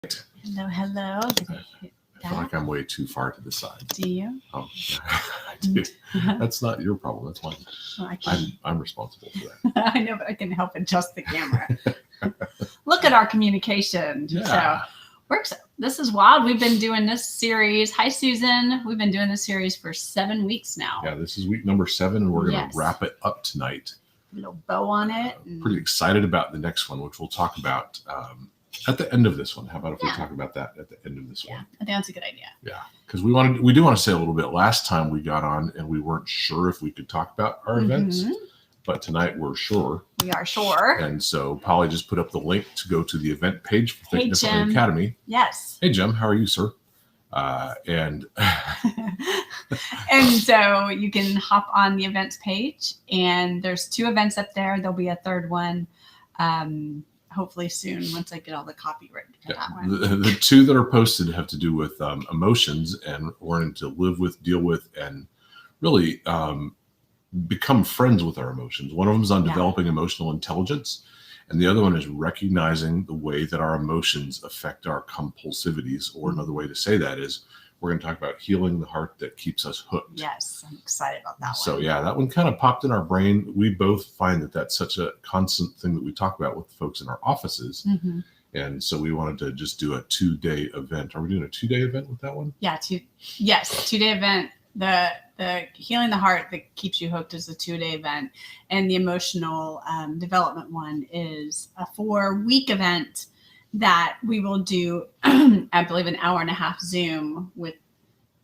Hello, hello. I feel like I'm way too far to the side. Do you? Oh, yeah, I do. That's not your problem. That's mine. Well, I'm responsible for that. I know, but I can help adjust the camera. Look at our communication. Yeah. So this is wild. We've been doing this series. Hi, Susan. We've been doing this series for 7 weeks now. Yeah, this is week number 7, and we're going to wrap it up tonight. A little bow on it. Pretty excited about the next one, which we'll talk about at the end of this one. How about if we talk about that at the end of this one? I think that's a good idea. Yeah, because we do want to say a little bit. Last time we got on and we weren't sure if we could talk about our events, but tonight we're sure. We are sure. And so Polly just put up the link to go to the event page for Think Differently Jim. Academy. Yes. Hey, Jim, how are you, sir? And so you can hop on the events page, and there's 2 events up there. There'll be a third one. Hopefully soon, once I get all the copy written for that one. The 2 that are posted have to do with emotions and learning to live with, deal with, and really become friends with our emotions. One of them is on developing emotional intelligence, and the other one is recognizing the way that our emotions affect our compulsivities, or another way to say that is we're going to talk about healing the heart that keeps us hooked. Yes, I'm excited about that one. So yeah, that one kind of popped in our brain. We both find that that's such a constant thing that we talk about with folks in our offices. And so we wanted to just do a 2-day event. Are we doing a 2-day event with that one? Yeah, 2-day event. The healing the heart that keeps you hooked is a 2-day event. And the emotional development one is a 4-week event that we will do, I believe, an hour and a half Zoom with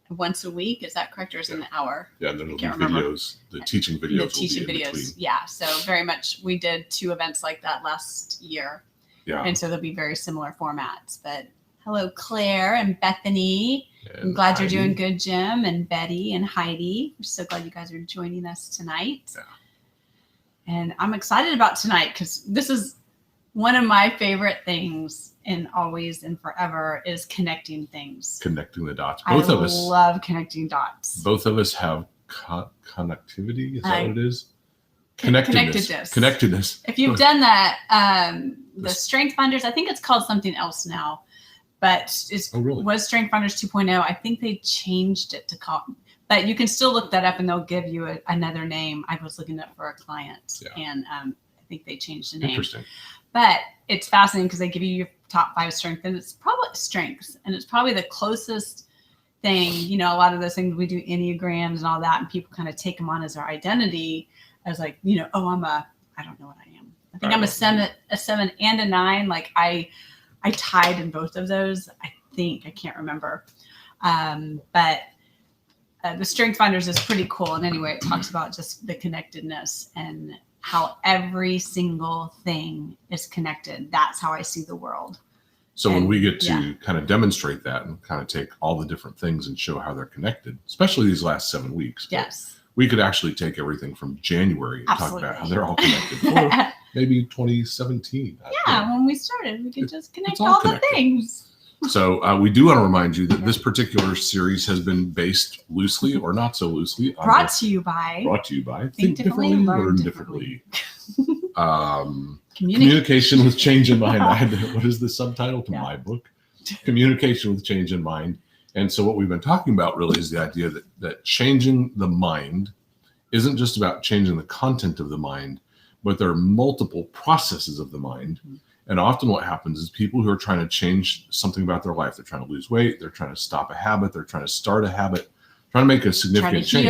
once a week. Is that correct? Or is it an hour? Yeah, and then there'll be videos, the teaching videos. The teaching videos. Yeah. So very much, we did 2 events like that last year. Yeah. And so they'll be very similar formats. But hello, Claire and Bethany. And I'm glad you're doing good, Jim, and Betty and Heidi. We're so glad you guys are joining us tonight. Yeah. And I'm excited about tonight because this is one of my favorite things in Always and Forever is connecting things. Connecting the dots. Both of us love connecting dots. Both of us have connectivity. Is that what it is? Connectedness. If you've done that, the Strength Finders, I think it's called something else now, but it was Strength Finders 2.0. I think they changed it to call, but you can still look that up and they'll give you another name. I was looking up for a client and I think they changed the name. Interesting. But it's fascinating because they give you your top 5 strengths, and it's probably strengths, and it's probably the closest thing. You know, a lot of those things we do Enneagrams and all that, and people kind of take them on as their identity, as like, you know, oh, I don't know what I am. I think I'm a 7 and a 9. Like I tied in both of those. I can't remember. But the Strength Finders is pretty cool. And anyway, it talks about just the connectedness and how every single thing is connected. That's how I see the world. So when we get to kind of demonstrate that and kind of take all the different things and show how they're connected, especially these last 7 weeks. Yes. We could actually take everything from January and talk about how they're all connected. Or maybe 2017. Yeah, when we started, we could just connect all the things. So we do want to remind you that this particular series has been based loosely or not so loosely. Brought to you by Think Differently, Learn Differently. Communication with Change in Mind. What is the subtitle to my book? Communication with Change in Mind. And so what we've been talking about really is the idea that changing the mind isn't just about changing the content of the mind, but there are multiple processes of the mind. And often what happens is people who are trying to change something about their life, they're trying to lose weight, they're trying to stop a habit, they're trying to start a habit, trying to make a significant change.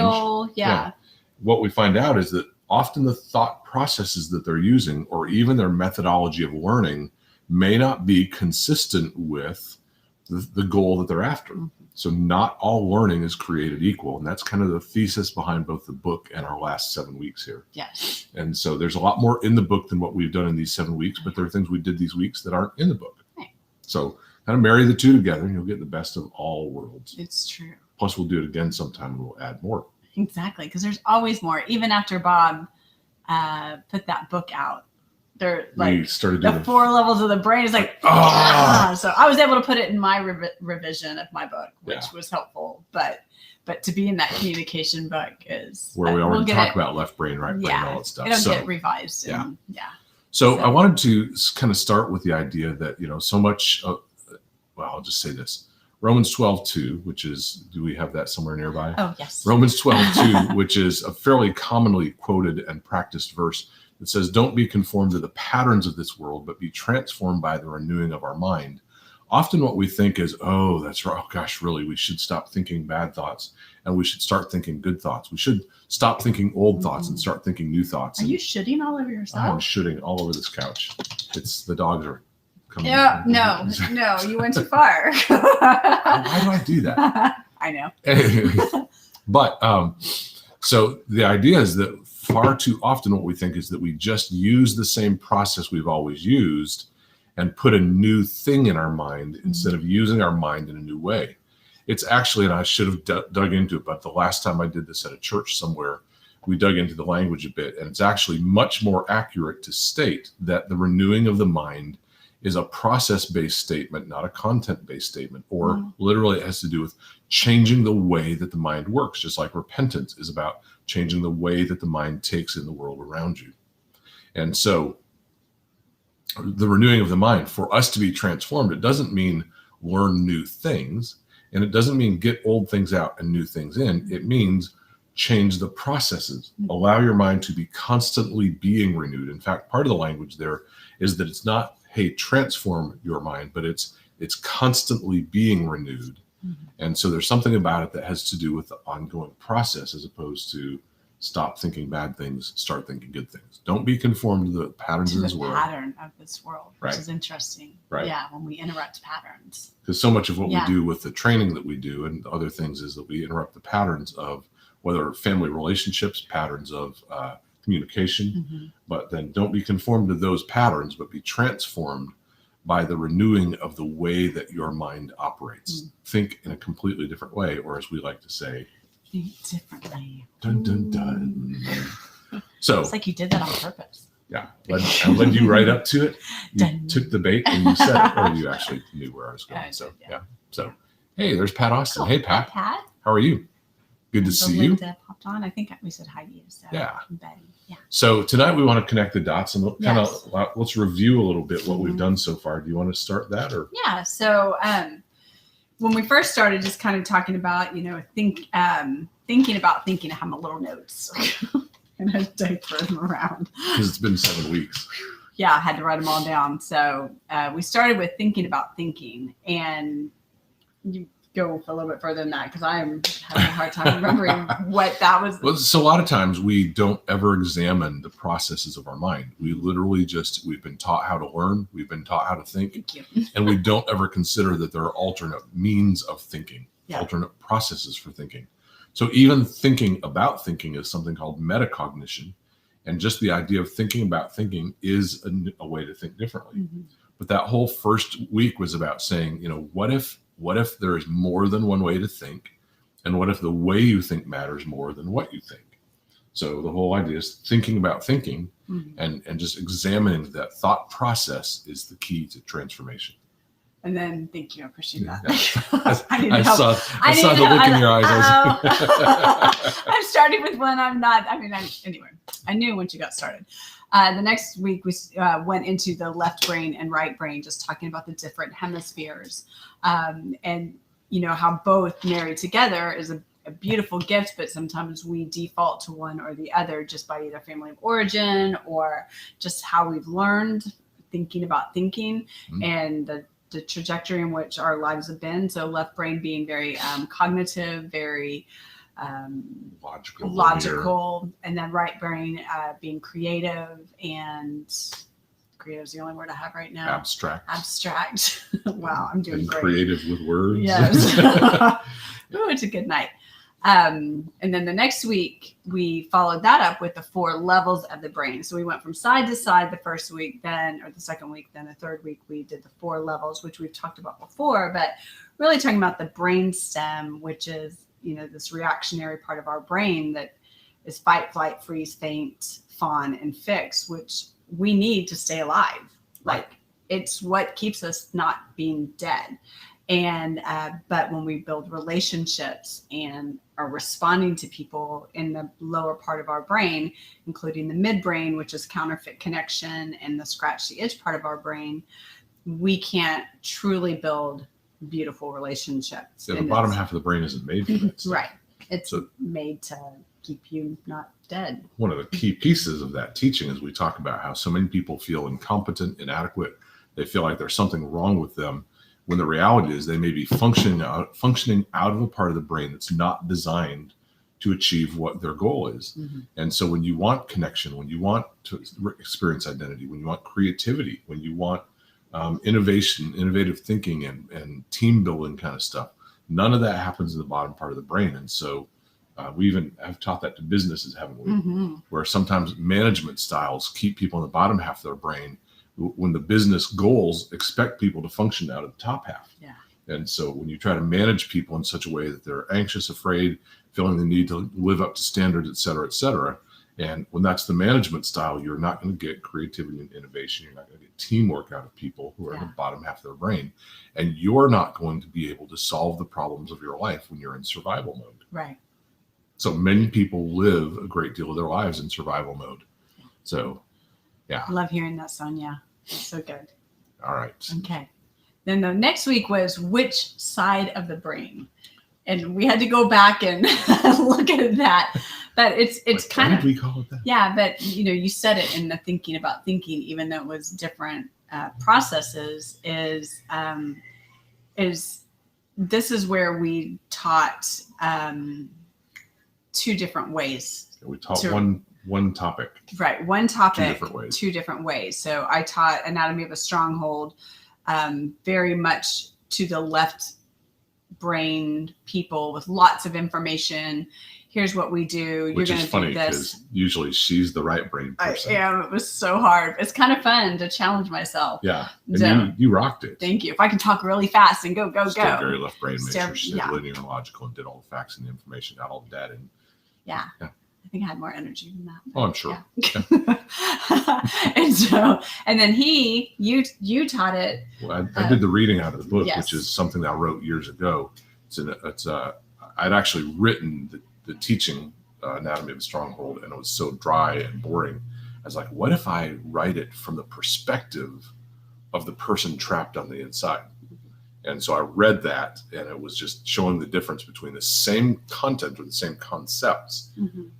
What we find out is that often the thought processes that they're using, or even their methodology of learning, may not be consistent with the goal that they're after. So not all learning is created equal. And that's kind of the thesis behind both the book and our last 7 weeks here. Yes. And so there's a lot more in the book than what we've done in these 7 weeks, but there are things we did these weeks that aren't in the book. Right. So kind of marry the 2 together and you'll get the best of all worlds. It's true. Plus we'll do it again sometime and we'll add more. Exactly. Because there's always more. Even after Bob put that book out, they're like the 4 levels of the brain is like, so I was able to put it in my revision of my book, which was helpful. But to be in that communication book is where we already talk about left brain, right brain, all that stuff. It'll get revised. So I wanted to kind of start with the idea that, so much well, I'll just say this. Romans 12:2, which is, do we have that somewhere nearby? Oh, yes. Romans 12:2, which is a fairly commonly quoted and practiced verse that says, don't be conformed to the patterns of this world, but be transformed by the renewing of our mind. Often what we think is, oh, that's right. Oh, gosh, really, we should stop thinking bad thoughts and we should start thinking good thoughts. We should stop thinking old thoughts and start thinking new thoughts. Are you shitting all over yourself? I'm shitting all over this couch. It's the dogs are coming. Yeah, no, you went too far. Why do I do that? I know. But so the idea is that far too often what we think is that we just use the same process we've always used and put a new thing in our mind instead of using our mind in a new way. It's actually, and I should have dug into it, but the last time I did this at a church somewhere, we dug into the language a bit, and it's actually much more accurate to state that the renewing of the mind is a process-based statement, not a content-based statement, or literally it has to do with changing the way that the mind works, just like repentance is about changing the way that the mind takes in the world around you. And so the renewing of the mind, for us to be transformed, it doesn't mean learn new things, and it doesn't mean get old things out and new things in. It means change the processes, allow your mind to be constantly being renewed. In fact, part of the language there is that it's not, hey, transform your mind, but it's constantly being renewed. And so there's something about it that has to do with the ongoing process as opposed to stop thinking bad things, start thinking good things. Don't be conformed to the patterns of this world. Pattern of this world, which Right. is interesting. Right. Yeah, when we interrupt patterns. Because so much of what Yeah. we do with the training that we do and other things is that we interrupt the patterns of whether family relationships, patterns of communication, but then don't be conformed to those patterns, but be transformed by the renewing of the way that your mind operates. Think in a completely different way, or as we like to say, Think differently. dun, dun, dun. So It's like you did that on purpose. yeah, I led you right up to it. You Dun. took the bait and you said it, or you actually knew where I was going. I So did, yeah. yeah. So hey, there's Pat Austin. Cool. Hey Pat, Pat. how are you? Good to So see you. Linda popped on. I think we said hi to you. So Yeah. and Betty. Yeah. So tonight we want to connect the dots and kind Yes. of let's review a little bit what we've done so far. Do you want to start that or? Yeah. So when we first started, just kind of talking about, thinking about thinking, I have my little notes and I diaper them around. Because it's been 7 weeks. Yeah, I had to write them all down. So we started with thinking about thinking, and you go a little bit further than that because I am having a hard time remembering what that was. Well, so a lot of times we don't ever examine the processes of our mind. We literally we've been taught how to learn. We've been taught how to think. Thank you. And we don't ever consider that there are alternate means of thinking, Yeah. alternate processes for thinking. So even thinking about thinking is something called metacognition. And just the idea of thinking about thinking is a way to think differently. But that whole first week was about saying, what if there is more than one way to think? And what if the way you think matters more than what you think? So the whole idea is thinking about thinking and just examining that thought process is the key to transformation. And then thank you. I appreciate that. Yeah. I need I help. saw the look in your eyes. I'm starting with one. I'm not. Anyway, I knew once you got started. The next week we went into the left brain and right brain, just talking about the different hemispheres, and how both married together is a beautiful gift, but sometimes we default to one or the other just by either family of origin or just how we've learned thinking about thinking and the trajectory in which our lives have been. So left brain being very cognitive, very logical, and then right brain being creative, and creative is the only word I have right now. Abstract. Wow, I'm doing and great. Creative with words. Yes. Ooh, it's a good night. And then the next week we followed that up with the 4 levels of the brain. So we went from side to side the first week, or the second week, then the third week we did the 4 levels, which we've talked about before, but really talking about the brain stem, which is, this reactionary part of our brain that is fight, flight, freeze, faint, fawn, and fix, which we need to stay alive. Like it's what keeps us not being dead. And but when we build relationships and are responding to people in the lower part of our brain, including the midbrain, which is counterfeit connection, and the scratch the itch part of our brain, we can't truly build beautiful relationships. So the And bottom it's- half of the brain isn't made for that stuff. Right. It's So- made to keep you not dead. One of the key pieces of that teaching is we talk about how so many people feel incompetent, inadequate. They feel like there's something wrong with them, when the reality is they may be functioning out of a part of the brain that's not designed to achieve what their goal is. Mm-hmm. And so when you want connection, when you want to experience identity, when you want creativity, when you want innovation, innovative thinking, and team building kind of stuff, none of that happens in the bottom part of the brain. And so we even have taught that to businesses, haven't we? Mm-hmm. Where sometimes management styles keep people in the bottom half of their brain when the business goals expect people to function out of the top half. Yeah. And so when you try to manage people in such a way that they're anxious, afraid, feeling the need to live up to standards, et cetera, and when that's the management style, you're not going to get creativity and innovation. You're not going to get teamwork out of people who are in the bottom half of their brain. And you're not going to be able to solve the problems of your life when you're in survival mode. Right. So many people live a great deal of their lives in survival mode. So, yeah. I love hearing that, Sonia. It's so good. All right. Okay. Then the next week was which side of the brain? And we had to go back and look at that. But it's Like, kind why of, did we call it that? yeah, but you said it in the thinking about thinking, even though it was different processes, is this is where we taught two different ways. We taught one topic. Right. One topic, Two different ways. So I taught Anatomy of a Stronghold very much to the left brain people with lots of information. Here's what we do. Which You're is going to funny do this. because usually she's the right brain person. It was so hard. It's kind of fun to challenge myself. Yeah. And So, you rocked it. thank you. If I can talk really fast and go. Still very left brain, made Still- sure she did yeah. linear and logical and did all the facts and the information, got all the data. And, Yeah. Yeah. I think I had more energy than that. oh, I'm sure. Yeah. and then you taught it. Well, I did the reading out of the book, Yes. which is something that I wrote years ago. I'd actually written the teaching Anatomy of a Stronghold, and it was so dry and boring. I was like, what if I write it from the perspective of the person trapped on the inside? And so I read that, and it was just showing the difference between the same content or the same concepts,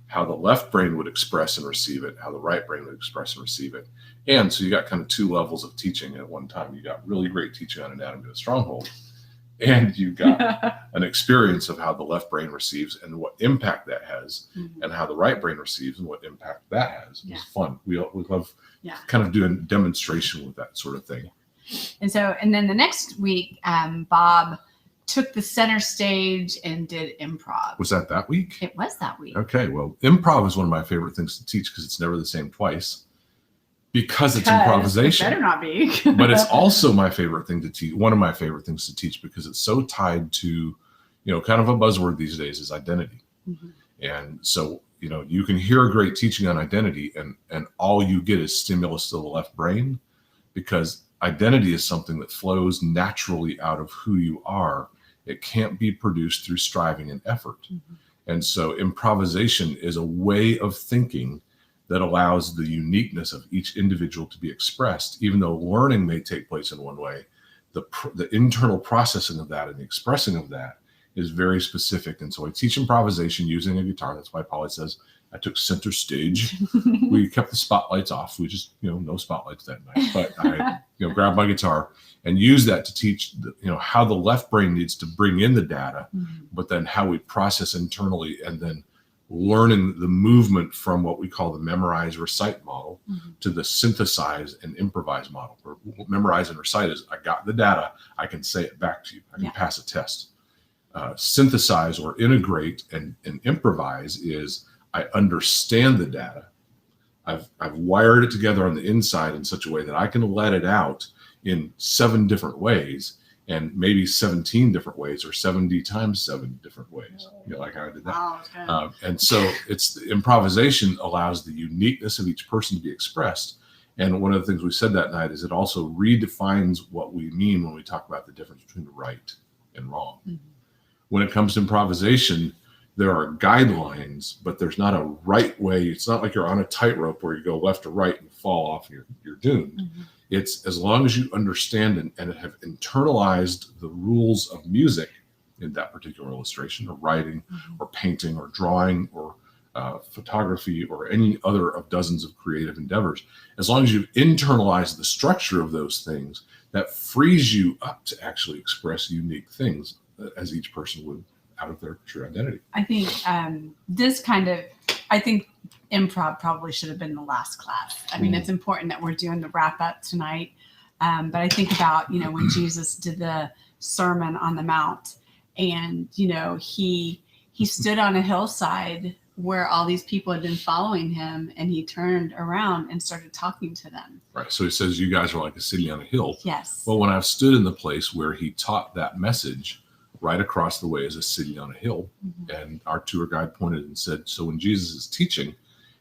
how the left brain would express and receive it, how the right brain would express and receive it. And so you got kind of two levels of teaching at one time. You got really great teaching on Anatomy of a Stronghold, and you got an experience of how the left brain receives and what impact that has, and how the right brain receives and what impact that has. It was fun. We love kind of doing demonstration with that sort of thing. And then the next week, Bob took the center stage and did improv. Was that week? It was that week. Okay, well, improv is one of my favorite things to teach because it's never the same twice. Because it's improvisation. It better not be. But it's also my favorite thing to teach. One of my favorite things to teach because it's so tied to, kind of a buzzword these days is identity. And so, you can hear a great teaching on identity and all you get is stimulus to the left brain, because identity is something that flows naturally out of who you are. It can't be produced through striving and effort. And so improvisation is a way of thinking that allows the uniqueness of each individual to be expressed. Even though learning may take place in one way, the internal processing of that and the expressing of that is very specific. And so I teach improvisation using a guitar. That's why Polly says I took center stage. We kept the spotlights off. We just, no spotlights that night. But I, grabbed my guitar and use that to teach, how the left brain needs to bring in the data, but then how we process internally, and then learning the movement from what we call the memorize recite model to the synthesize and improvise model. Where memorize and recite is I got the data, I can say it back to you, I can pass a test. Synthesize or integrate and improvise is I understand the data. I've wired it together on the inside in such a way that I can let it out in 7 different ways, and maybe 17 different ways, or 70 times 7 different ways. Like how I did that. Oh, and so improvisation allows the uniqueness of each person to be expressed. And one of the things we said that night is it also redefines what we mean when we talk about the difference between right and wrong. When it comes to improvisation, there are guidelines, but there's not a right way. It's not like you're on a tightrope where you go left or right and fall off and you're doomed. It's as long as you understand and have internalized the rules of music in that particular illustration, or writing, or painting, or drawing, or photography, or any other of dozens of creative endeavors, as long as you've internalized the structure of those things, that frees you up to actually express unique things as each person would out of their true identity. I think I think improv probably should have been the last class. I mean, it's important that we're doing the wrap up tonight. But I think about, when Jesus did the Sermon on the Mount, and, he stood on a hillside where all these people had been following him, and he turned around and started talking to them. Right. So he says, you guys are like a city on a hill. Yes. Well, when I've stood in the place where he taught that message, right across the way is a city on a hill. And our tour guide pointed and said, so when Jesus is teaching,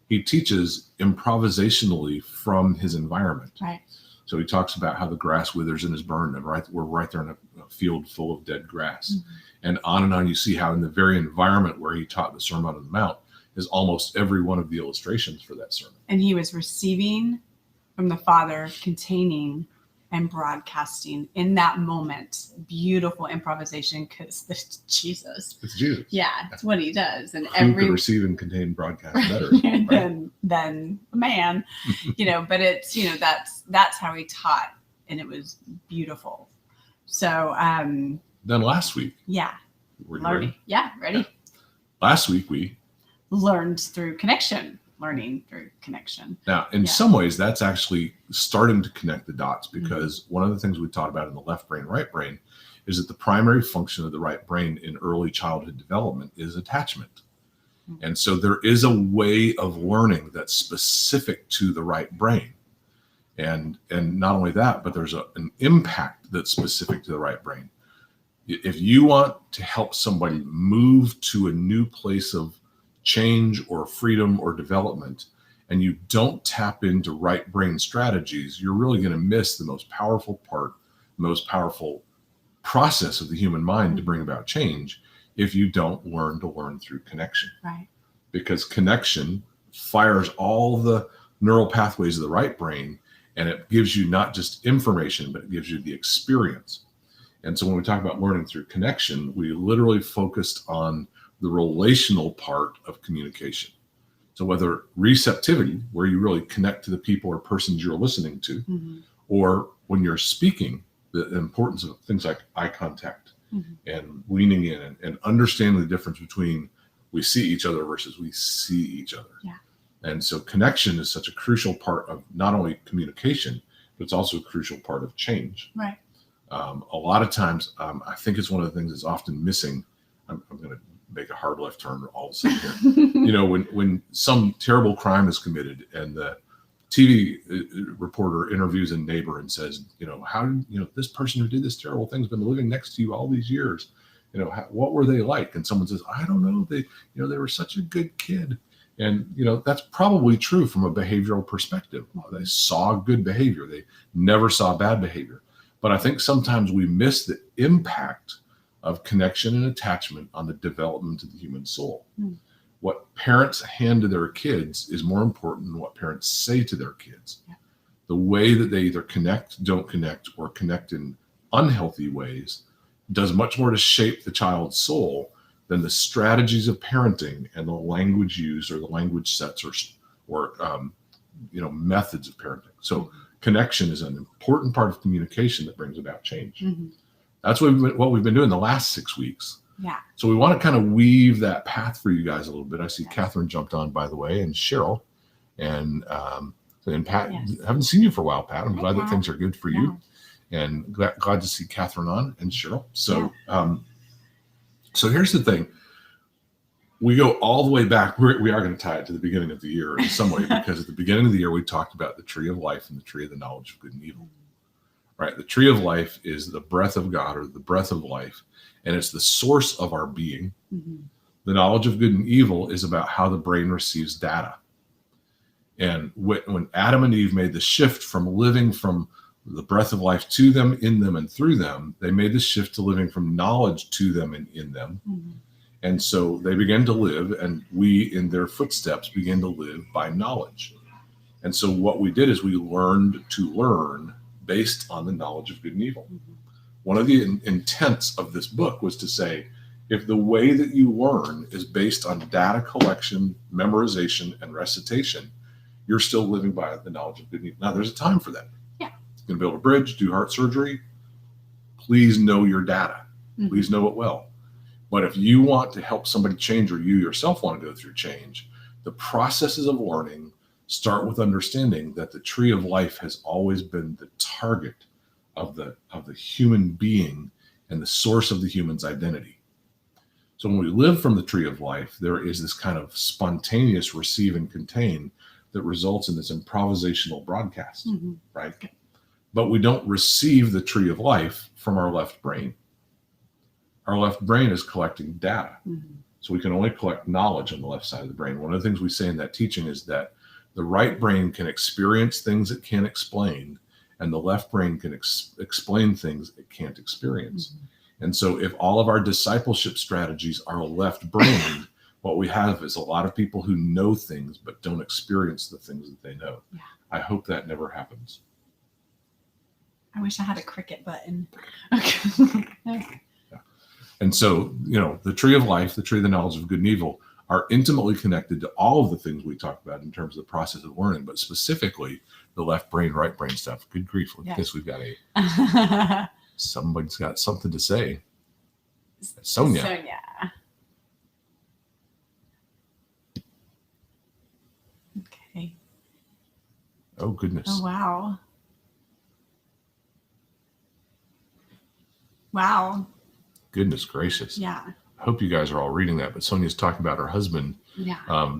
he teaches improvisationally from his environment. Right. So he talks about how the grass withers and is burned, and we're right there in a field full of dead grass. And on you see how in the very environment where he taught the Sermon on the Mount is almost every one of the illustrations for that sermon. And he was receiving from the Father, containing and broadcasting in that moment. Beautiful improvisation, because it's Jesus. It's Jesus. Yeah, it's what he does. And who could receive and contain broadcast better than man, but it's, that's how he taught, and it was beautiful. So then last week. Yeah. Were you ready? Yeah, ready. Yeah. Last week we learning through connection. Now, in some ways, that's actually starting to connect the dots, because one of the things we taught about in the left brain, right brain, is that the primary function of the right brain in early childhood development is attachment. And so there is a way of learning that's specific to the right brain. And not only that, but there's an impact that's specific to the right brain. If you want to help somebody move to a new place of change or freedom or development, and you don't tap into right brain strategies, you're really going to miss the most powerful part, the most powerful process of the human mind to bring about change, if you don't learn to learn through connection. Right. Because connection fires all the neural pathways of the right brain, and it gives you not just information, but it gives you the experience. And so when we talk about learning through connection, we literally focused on the relational part of communication. So whether receptivity, where you really connect to the people or persons you're listening to, or when you're speaking, the importance of things like eye contact and leaning in and understanding the difference between we see each other versus we see each other. Yeah. And so connection is such a crucial part of not only communication, but it's also a crucial part of change. Right. A lot of times, I think it's one of the things that's often missing. I'm going to make a hard left turn all of a sudden here. When some terrible crime is committed and the TV reporter interviews a neighbor and says, how, this person who did this terrible thing has been living next to you all these years. What were they like? And someone says, I don't know. They were such a good kid. And, that's probably true from a behavioral perspective. They saw good behavior. They never saw bad behavior. But I think sometimes we miss the impact of connection and attachment on the development of the human soul. What parents hand to their kids is more important than what parents say to their kids. Yeah. The way that they either connect, don't connect, or connect in unhealthy ways does much more to shape the child's soul than the strategies of parenting and the language used or the language sets or methods of parenting. So connection is an important part of communication that brings about change. That's what we've been doing the last 6 weeks. Yeah. So we want to kind of weave that path for you guys a little bit. I see Catherine jumped on, by the way, and Cheryl, and Pat. Yes. I haven't seen you for a while, Pat. I'm glad that things are good for you, and glad to see Catherine on and Cheryl. So, so here's the thing. We go all the way back. We are going to tie it to the beginning of the year in some way, because at the beginning of the year, we talked about the tree of life and the tree of the knowledge of good and evil. Right. The tree of life is the breath of God, or the breath of life, and it's the source of our being. The knowledge of good and evil is about how the brain receives data. And when Adam and Eve made the shift from living from the breath of life to them, in them, and through them, they made the shift to living from knowledge to them and in them. And so they began to live, and we, in their footsteps, began to live by knowledge. And so what we did is we learned to learn based on the knowledge of good and evil. Mm-hmm. One of the intents of this book was to say, if the way that you learn is based on data collection, memorization, and recitation, you're still living by the knowledge of good and evil. Now, there's a time for that. Yeah. You're going to be able to bridge, do heart surgery. Please know your data. Mm-hmm. Please know it well. But if you want to help somebody change, or you yourself want to go through change, the processes of learning start with understanding that the tree of life has always been the target of the human being and the source of the human's identity. So when we live from the tree of life, there is this kind of spontaneous receive and contain that results in this improvisational broadcast, Mm-hmm. right? But we don't receive the tree of life from our left brain. Our left brain is collecting data. Mm-hmm. So we can only collect knowledge on the left side of the brain. One of the things we say in that teaching is that the right brain can experience things it can't explain, and the left brain can explain things it can't experience. Mm-hmm. And so if all of our discipleship strategies are left brain, what we have is a lot of people who know things but don't experience the things that they know. Yeah. I hope that never happens. I wish I had a cricket button. Okay. Yeah. And so, the tree of life, the tree of the knowledge of good and evil, are intimately connected to all of the things we talked about in terms of the process of learning, but specifically the left brain, right brain stuff. Good grief. Look at this. We've got somebody's got something to say. Sonia. Okay. Oh, goodness. Oh, wow. Wow. Goodness gracious. Yeah. I hope you guys are all reading that, but Sonia's talking about her husband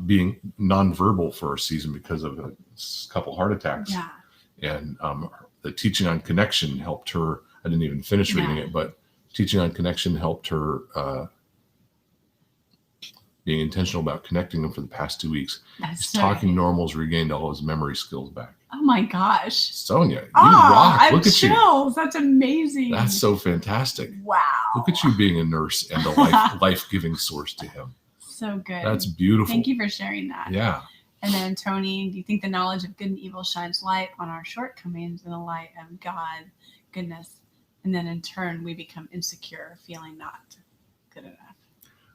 being nonverbal for a season because of a couple heart attacks. Yeah. And the teaching on connection helped her. I didn't even finish reading it, but teaching on connection helped her being intentional about connecting them for the past 2 weeks. That's Talking normal's regained all his memory skills back. Oh my gosh. Sonia, you rock. Look at chills. That's amazing. That's so fantastic. Wow. Look at you being a nurse and a life-giving source to him. So good. That's beautiful. Thank you for sharing that. Yeah. And then, Tony, do you think the knowledge of good and evil shines light on our shortcomings in the light of God, goodness? And then in turn, we become insecure, feeling not good enough.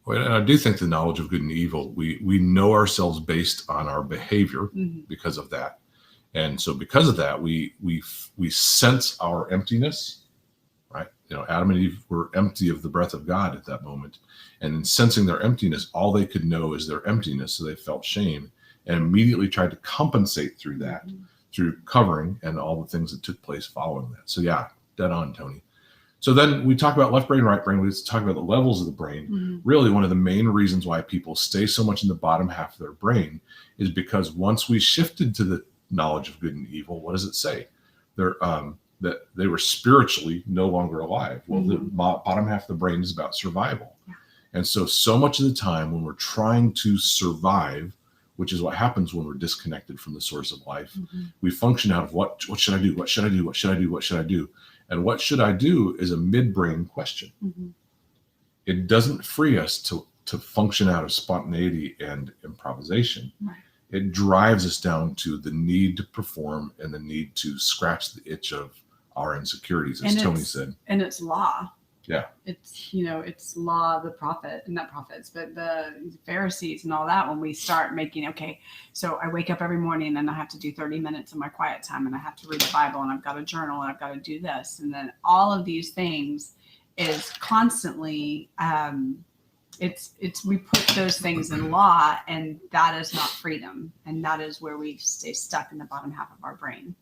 Well, and I do think the knowledge of good and evil, we know ourselves based on our behavior because of that. And so because of that, we sense our emptiness, right? Adam and Eve were empty of the breath of God at that moment. And in sensing their emptiness, all they could know is their emptiness. So they felt shame and immediately tried to compensate through that, through covering and all the things that took place following that. So yeah, dead on, Tony. So then we talk about left brain, right brain. We talk about the levels of the brain. Really, one of the main reasons why people stay so much in the bottom half of their brain is because once we shifted to the knowledge of good and evil, what does it say? That they were spiritually no longer alive. Well, the bottom half of the brain is about survival. Yeah. And so much of the time when we're trying to survive, which is what happens when we're disconnected from the source of life, we function out of what should I do? What should I do? What should I do? What should I do? And what should I do is a midbrain question. It doesn't free us to function out of spontaneity and improvisation. Right. It drives us down to the need to perform and the need to scratch the itch of our insecurities, as Tony said. And it's law. Yeah. It's law of the prophet, and not prophets, but the Pharisees and all that. When we start making, so I wake up every morning and I have to do 30 minutes of my quiet time, and I have to read the Bible, and I've got to journal, and I've got to do this. And then all of these things is constantly, we put those things in law, and that is not freedom. And that is where we stay stuck in the bottom half of our brain.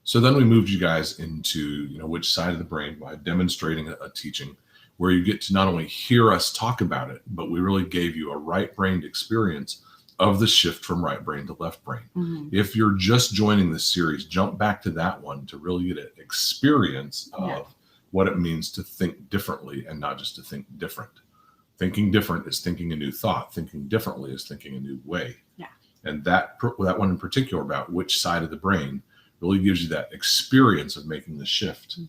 So then we moved you guys into, which side of the brain by demonstrating a teaching where you get to not only hear us talk about it, but we really gave you a right-brained experience of the shift from right brain to left brain. If you're just joining this series, jump back to that one to really get an experience of what it means to think differently and not just to think different. Thinking different is thinking a new thought. Thinking differently is thinking a new way. Yeah. And that one in particular about which side of the brain really gives you that experience of making the shift.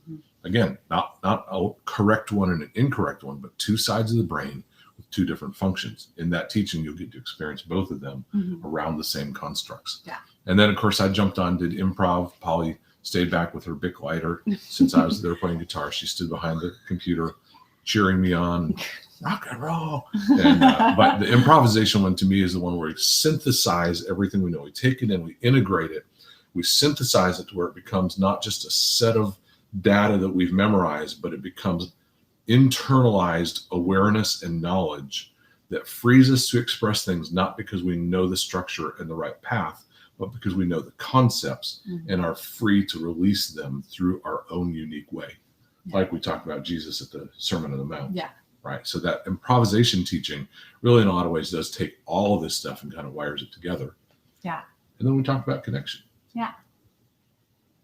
Again, not a correct one and an incorrect one, but two sides of the brain with two different functions. In that teaching, you'll get to experience both of them around the same constructs. Yeah. And then, of course, I jumped on, did improv. Polly stayed back with her Bic lighter since I was there playing guitar. She stood behind the computer cheering me on, rock and roll. And, but the improvisation one to me is the one where we synthesize everything we know. We take it in, we integrate it, we synthesize it to where it becomes not just a set of data that we've memorized, but it becomes internalized awareness and knowledge that frees us to express things, not because we know the structure and the right path, but because we know the concepts and are free to release them through our own unique way. Like we talked about Jesus at the Sermon on the Mount. Yeah. Right. So that improvisation teaching really in a lot of ways does take all of this stuff and kind of wires it together. Yeah. And then we talk about connection. Yeah.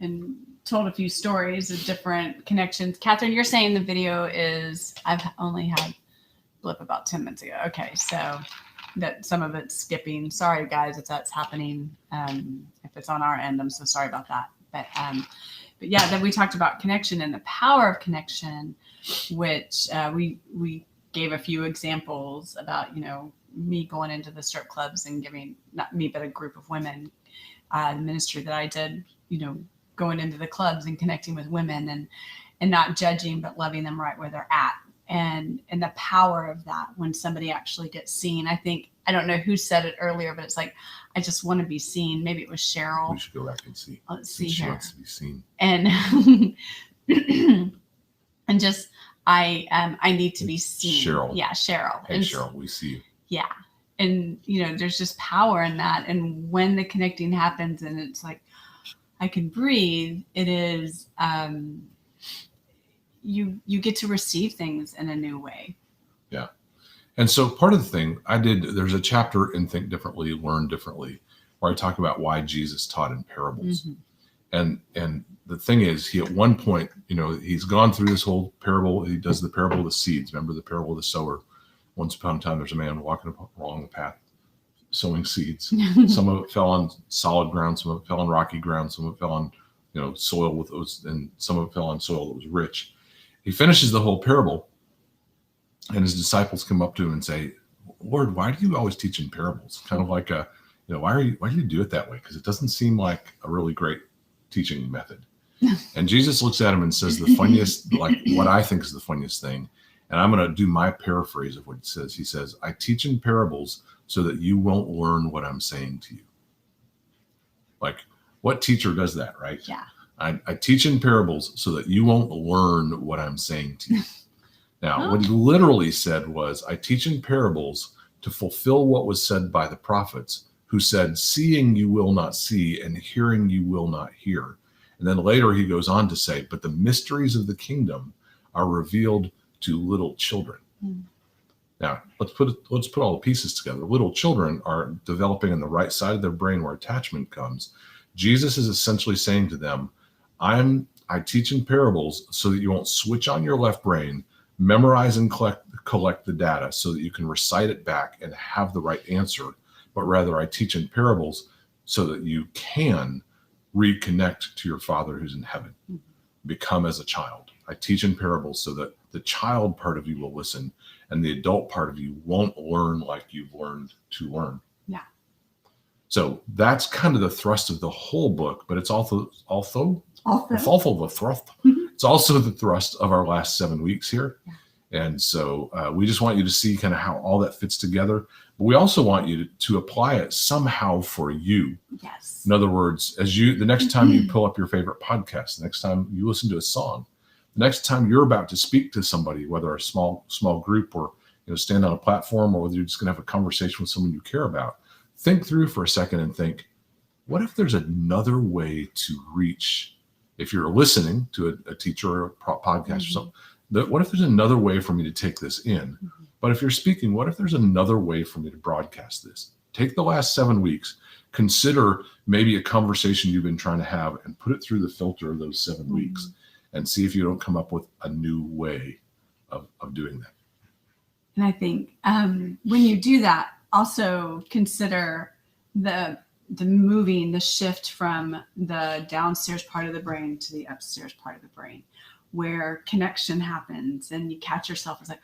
And told a few stories of different connections. Catherine, you're saying the video is, I've only had blip about 10 minutes ago. Okay. So that some of it's skipping. Sorry guys, if that's happening. If it's on our end, I'm so sorry about that. But yeah, then we talked about connection and the power of connection, which we gave a few examples about, me going into the strip clubs and giving, not me, but a group of women, the ministry that I did, going into the clubs and connecting with women and not judging, but loving them right where they're at. And the power of that when somebody actually gets seen. I don't know who said it earlier, but it's like, I just want to be seen. Maybe it was Cheryl. We should go back and see. Let's see she here. wants to be seen. And and just I need to be seen. Cheryl. Yeah, Cheryl. Hey, Cheryl, we see you. Yeah. And there's just power in that. And when the connecting happens and it's like I can breathe, it is you get to receive things in a new way. Yeah. And so part of the thing there's a chapter in Think Differently, Learn Differently, where I talk about why Jesus taught in parables. And the thing is, he at one point, he's gone through this whole parable. He does the parable of the seeds. Remember the parable of the sower? Once upon a time, there's a man walking along the path, sowing seeds. Some of it fell on solid ground. Some of it fell on rocky ground. Some of it fell on, soil with those, and some of it fell on soil that was rich. He finishes the whole parable, and his disciples come up to him and say, "Lord, why do you always teach in parables?" Kind of like why do you do it that way? Because it doesn't seem like a really great teaching method. And Jesus looks at him and says the funniest, like what I think is the funniest thing. And I'm going to do my paraphrase of what it says. He says, "I teach in parables so that you won't learn what I'm saying to you." Like, what teacher does that, right? Yeah. I teach in parables so that you won't learn what I'm saying to you. Now, what he literally said was, "I teach in parables to fulfill what was said by the prophets, who said, seeing you will not see and hearing you will not hear." And then later he goes on to say, "But the mysteries of the kingdom are revealed to little children." Now, let's put all the pieces together. Little children are developing on the right side of their brain where attachment comes. Jesus is essentially saying to them, I teach in parables so that you won't switch on your left brain, memorize and collect the data so that you can recite it back and have the right answer, but rather I teach in parables so that you can reconnect to your Father who's in heaven, become as a child. I teach in parables so that the child part of you will listen and the adult part of you won't learn like you've learned to learn. Yeah. So that's kind of the thrust of the whole book, but it's also the thrust. It's also the thrust of our last 7 weeks here. Yeah. And so we just want you to see kind of how all that fits together. But we also want you to apply it somehow for you. Yes. In other words, the next time you pull up your favorite podcast, the next time you listen to a song, the next time you're about to speak to somebody, whether a small group or stand on a platform, or whether you're just going to have a conversation with someone you care about, think through for a second and think, what if there's another way to reach? If you're listening to a teacher or a podcast or something, what if there's another way for me to take this in? But if you're speaking, what if there's another way for me to broadcast this? Take the last 7 weeks, consider maybe a conversation you've been trying to have and put it through the filter of those 7 weeks and see if you don't come up with a new way of doing that. And I think when you do that, also consider the shift from the downstairs part of the brain to the upstairs part of the brain, where connection happens and you catch yourself as like,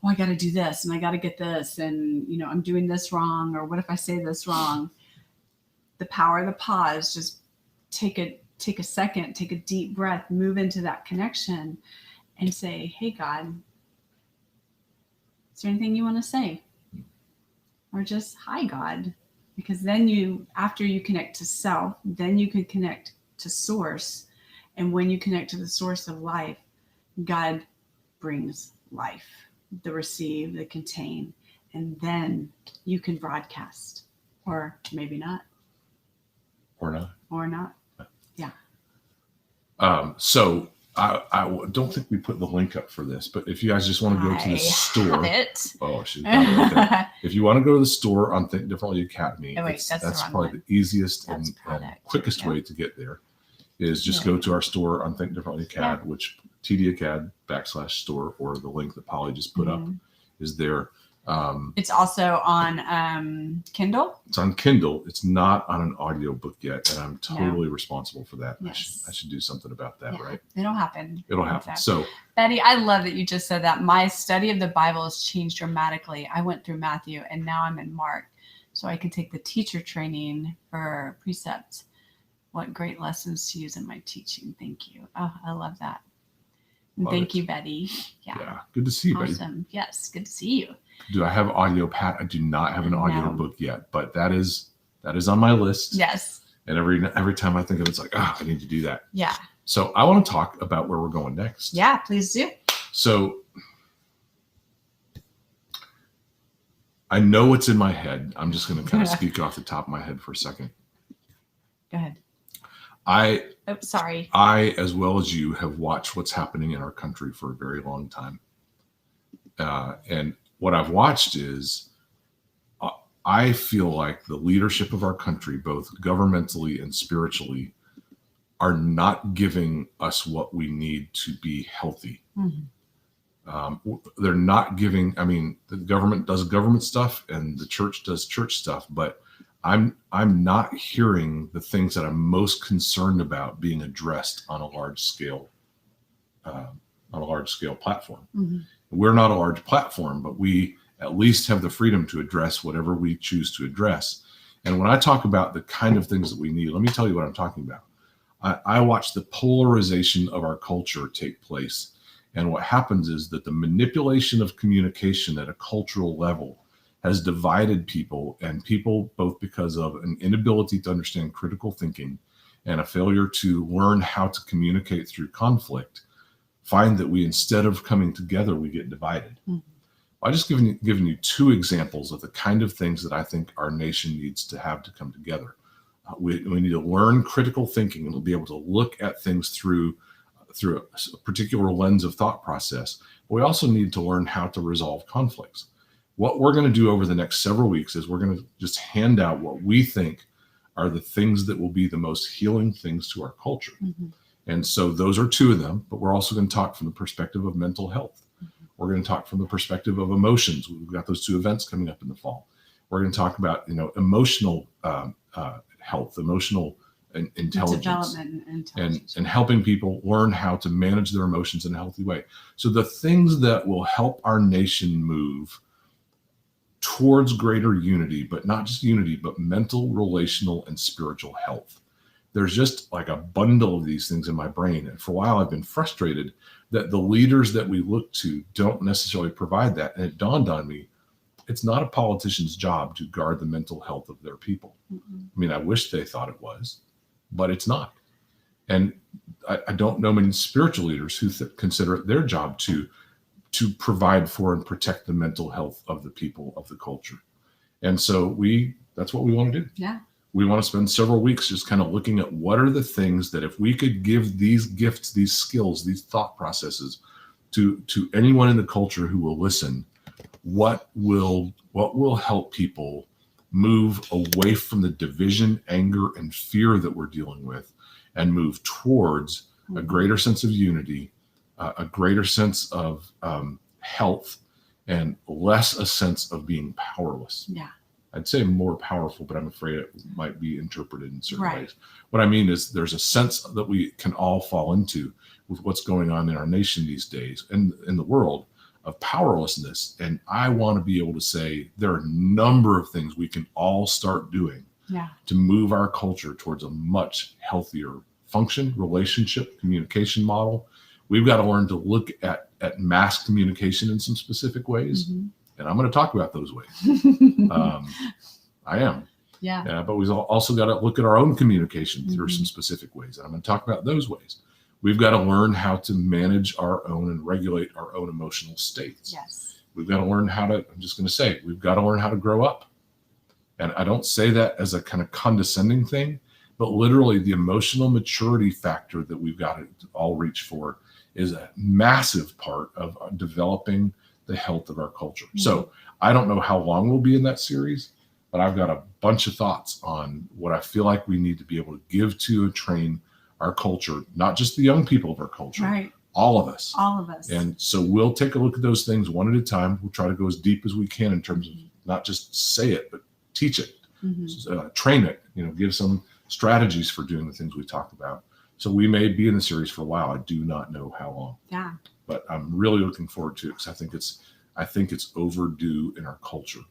oh, I got to do this and I got to get this. And, I'm doing this wrong. Or what if I say this wrong? The power of the pause, just take take a second, take a deep breath, move into that connection and say, hey, God, is there anything you want to say? Or just, hi, God. Because then after you connect to self, then you can connect to source. And when you connect to the source of life, God brings life, the receive, the contain, and then you can broadcast, or maybe not. Or not. Or not. Yeah. So I don't think we put the link up for this, but if you guys just want to go to the store. Oh, she's got it right there. If you want to go to the store on Think Differently Academy, that's probably the easiest and quickest way to get there. Is just go to our store on Think Differently Acad, which TDAcad/store, or the link that Polly just put up is there. It's also on Kindle. It's on Kindle. It's not on an audio book yet, and I'm totally responsible for that. Yes. I should do something about that, right? It'll happen. It'll happen. So, Betty, I love that you just said that. My study of the Bible has changed dramatically. I went through Matthew, and now I'm in Mark, so I can take the teacher training for precepts. What great lessons to use in my teaching. Thank you. Oh, I love that. And thank you, Betty. Yeah. Good to see you, Betty. Awesome. Yes. Good to see you. Do I have audio, Pat? I do not have an audio book yet, but that is on my list. Yes. And every time I think of it, it's like, I need to do that. Yeah. So I want to talk about where we're going next. Yeah, please do. So I know what's in my head. I'm just going to kind of speak off the top of my head for a second. Go ahead. I, as well as you, have watched what's happening in our country for a very long time. And what I've watched is I feel like the leadership of our country, both governmentally and spiritually, are not giving us what we need to be healthy. Mm-hmm. They're not giving, the government does government stuff and the church does church stuff, but I'm not hearing the things that I'm most concerned about being addressed on a large scale platform. Mm-hmm. We're not a large platform, but we at least have the freedom to address whatever we choose to address. And when I talk about the kind of things that we need, let me tell you what I'm talking about. I watch the polarization of our culture take place. And what happens is that the manipulation of communication at a cultural level has divided people, and people, both because of an inability to understand critical thinking and a failure to learn how to communicate through conflict, find that we, instead of coming together, we get divided. Mm-hmm. I just given you two examples of the kind of things that I think our nation needs to have to come together. We need to learn critical thinking and be able to look at things through a particular lens of thought process. But we also need to learn how to resolve conflicts. What we're going to do over the next several weeks is we're going to just hand out what we think are the things that will be the most healing things to our culture. Mm-hmm. And so those are two of them, but we're also going to talk from the perspective of mental health. Mm-hmm. We're going to talk from the perspective of emotions. We've got those two events coming up in the fall. We're going to talk about, emotional health, emotional intelligence, and helping people learn how to manage their emotions in a healthy way. So the things that will help our nation move towards greater unity, but not just unity, but mental, relational, and spiritual health. There's just like a bundle of these things in my brain. And for a while, I've been frustrated that the leaders that we look to don't necessarily provide that. And it dawned on me, it's not a politician's job to guard the mental health of their people. Mm-hmm. I wish they thought it was, but it's not. And I don't know many spiritual leaders who consider it their job to provide for and protect the mental health of the people of the culture. And so that's what we want to do. Yeah. We want to spend several weeks just kind of looking at what are the things that if we could give these gifts, these skills, these thought processes to anyone in the culture who will listen, what will help people move away from the division, anger, and fear that we're dealing with and move towards a greater sense of unity, a greater sense of health, and less a sense of being powerless. Yeah. I'd say more powerful, but I'm afraid it might be interpreted in certain ways. What I mean is there's a sense that we can all fall into with what's going on in our nation these days and in the world of powerlessness. And I want to be able to say there are a number of things we can all start doing to move our culture towards a much healthier function, relationship, communication model. We've got to learn to look at mass communication in some specific ways. Mhm. And I'm going to talk about those ways. I am. Yeah. But we've also got to look at our own communication through some specific ways. And I'm going to talk about those ways. We've got to learn how to manage our own and regulate our own emotional states. Yes. We've got to learn how to, I'm just going to say, we've got to learn how to grow up. And I don't say that as a kind of condescending thing, but literally the emotional maturity factor that we've got to all reach for is a massive part of developing the health of our culture. Mm-hmm. So I don't know how long we'll be in that series, but I've got a bunch of thoughts on what I feel like we need to be able to give to and train our culture, not just the young people of our culture, right? All of us. All of us. And so we'll take a look at those things one at a time. We'll try to go as deep as we can in terms of not just say it, but teach it, train it, give some strategies for doing the things we talked about. So we may be in the series for a while. I do not know how long. Yeah. But I'm really looking forward to it because I think it's overdue in our culture.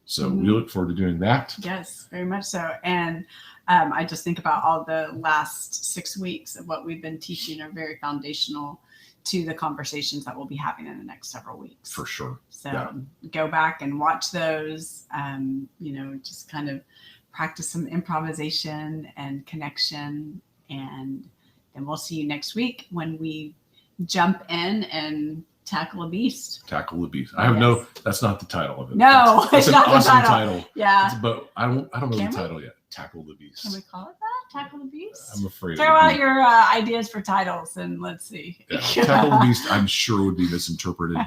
So we look forward to doing that. Yes, very much so. And I just think about all the last 6 weeks of what we've been teaching are very foundational to the conversations that we'll be having in the next several weeks. For sure. So go back and watch those, just kind of practice some improvisation and connection. And then we'll see you next week when we jump in and tackle a beast. Tackle the beast. I have that's not the title of it. No, it's an not awesome the title. Yeah. But I don't know the title yet. Tackle the beast. Can we call it that? Tackle the beast? I'm afraid. Throw out your ideas for titles and let's see. Yeah. Tackle the beast, I'm sure would be misinterpreted.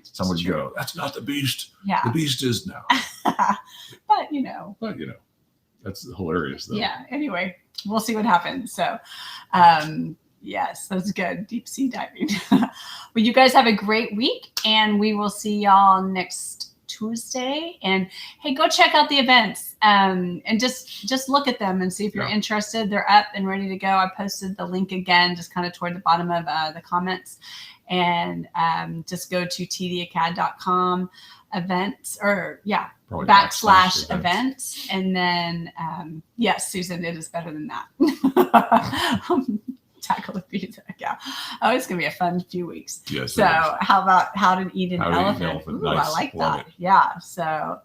Someone would go, that's not the beast. Yeah. The beast is now. But that's hilarious though. Yeah. Anyway, we'll see what happens. So, yes, that's good. Deep sea diving. Well, you guys have a great week and we will see y'all next Tuesday. And hey, go check out the events and just look at them and see if you're interested. They're up and ready to go. I posted the link again, just kind of toward the bottom of the comments. And just go to tdacad.com events / events. And then, yes, Susan, it is better than that. Tackle the beast. Yeah. Oh, it's going to be a fun few weeks. Yes. So how about how to eat an elephant? Ooh, nice. I like Love that. it. Yeah. So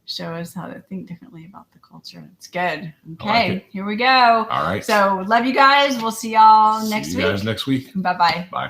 show us how to think differently about the culture. It's good. Okay. Here we go. All right. So love you guys. We'll see y'all next week. See you guys next week. Bye-bye. Bye.